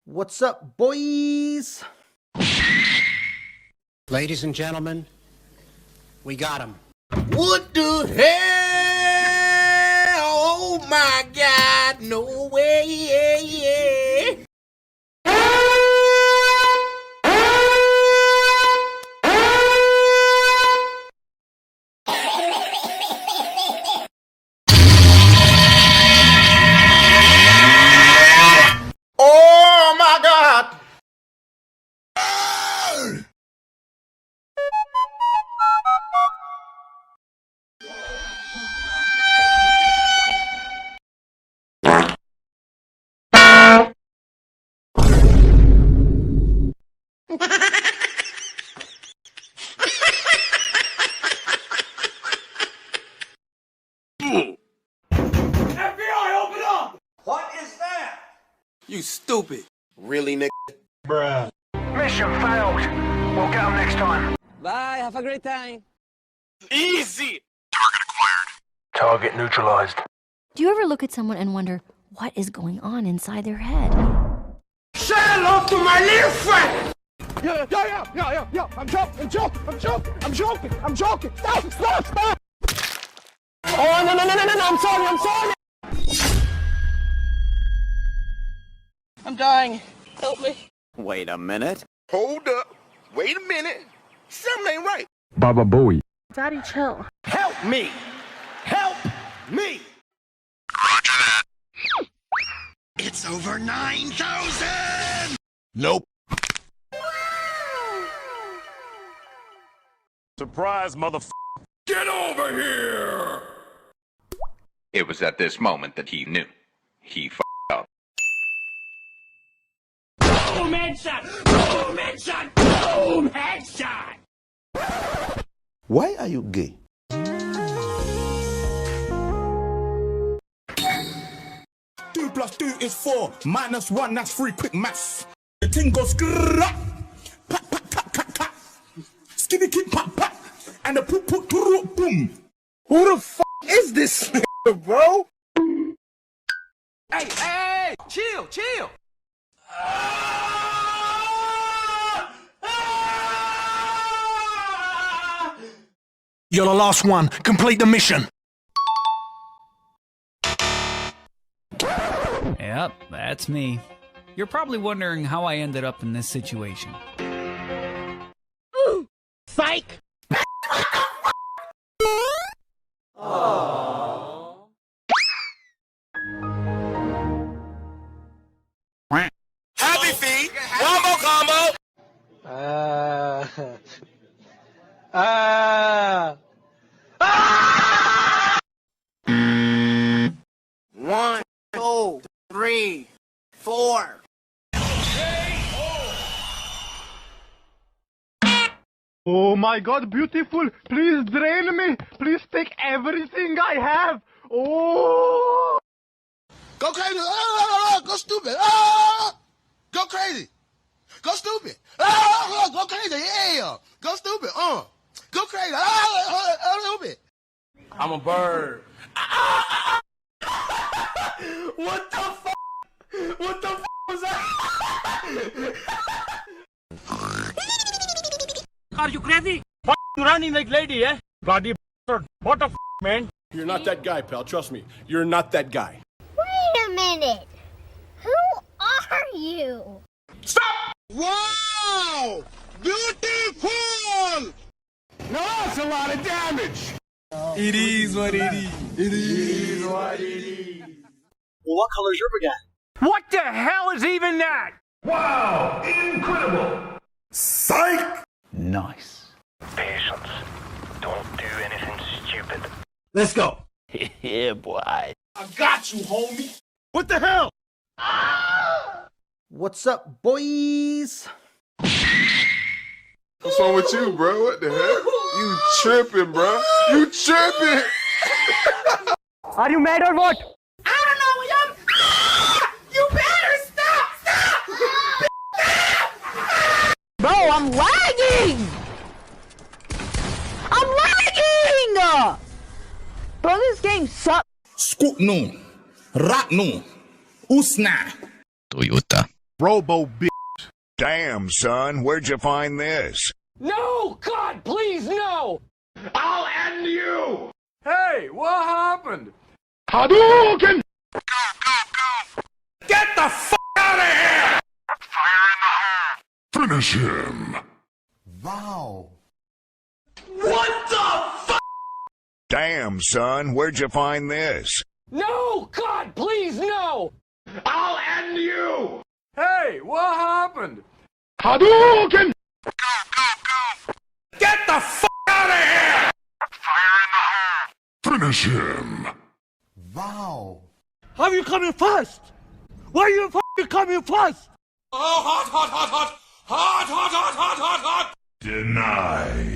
What's up, boys? Ladies and gentlemen, we got him. What the hell? Oh my God, no way. Oh my God. FBI, open up! What is that? You stupid. Really, nigga? Bruh. Mission failed. We'll get them next time. Bye, have a great time. Easy! Target acquired. Target neutralized. Do you ever look at someone and wonder what is going on inside their head? Say hello to my little friend! Yeah, I'm joking. Stop. Oh, no, I'm sorry. I'm dying. Help me. Wait a minute. Hold up. Wait a minute. Something ain't right. Baba Booey. Daddy, chill. Help me! Help me! Roger that. It's over 9,000! Nope. Surprise, motherfucker! Get over here! It was at this moment that he knew. He f***ed up. Boom headshot! Boom headshot! Boom headshot! Why are you gay? 2 + 2 is 4. -1, that's 3. Quick maths. The thing goes grrrr. Pat, cat. Skitty kid, pat. And the poop, boom. Who the f*** is this nigga, bro? Hey, chill. You're the last one. Complete the mission. Yep, that's me. You're probably wondering how I ended up in this situation. Psych. Happy feet! One more combo! One, 2, 3, 4. Oh my God, beautiful. Please drain me. Please take everything I have. Oh. Go crazy! Go stupid! Go crazy! Go stupid! Go crazy! Yeah! Go stupid! Go crazy! Stupid! I'm a bird. What the f***? What the f*** was that? Are you crazy? You running like lady, eh? Bloody bastard. What the f***, man? You're not that guy, pal. Trust me. You're not that guy. Wait a minute. Who are you? Stop! Wow! Beautiful! No, that's a lot of damage. It is what it is. Well, what color's your baguette? What the hell is even that? Wow! Incredible! Psych. Nice. Patience. Don't do anything stupid. Let's go. Yeah, boy. I got you, homie! What the hell? What's up, boys? What's wrong with you, bro? What the heck? You tripping, bro? You tripping! Are you mad or what? I don't know, you better stop! Bro, I'm lagging! Bro, this game sucks. Scoop no. Rat no. Usna. Toyota. Robo bitch. Damn, son, where'd you find this? No! God, please, no! I'll end you! Hey, what happened? Hadouken! Get the fuck out of here! Finish him. Wow. What the fuck? Damn, son, where'd you find this? No! God, please, no! I'll end you! Hey, what happened? Hadouken! Get the fuck out of here! Finish him. Wow. How are you coming first? Why are you fucking coming first? Oh, hot, hot, hot, hot! Hot, hot, hot, hot, hot, hot! Denied.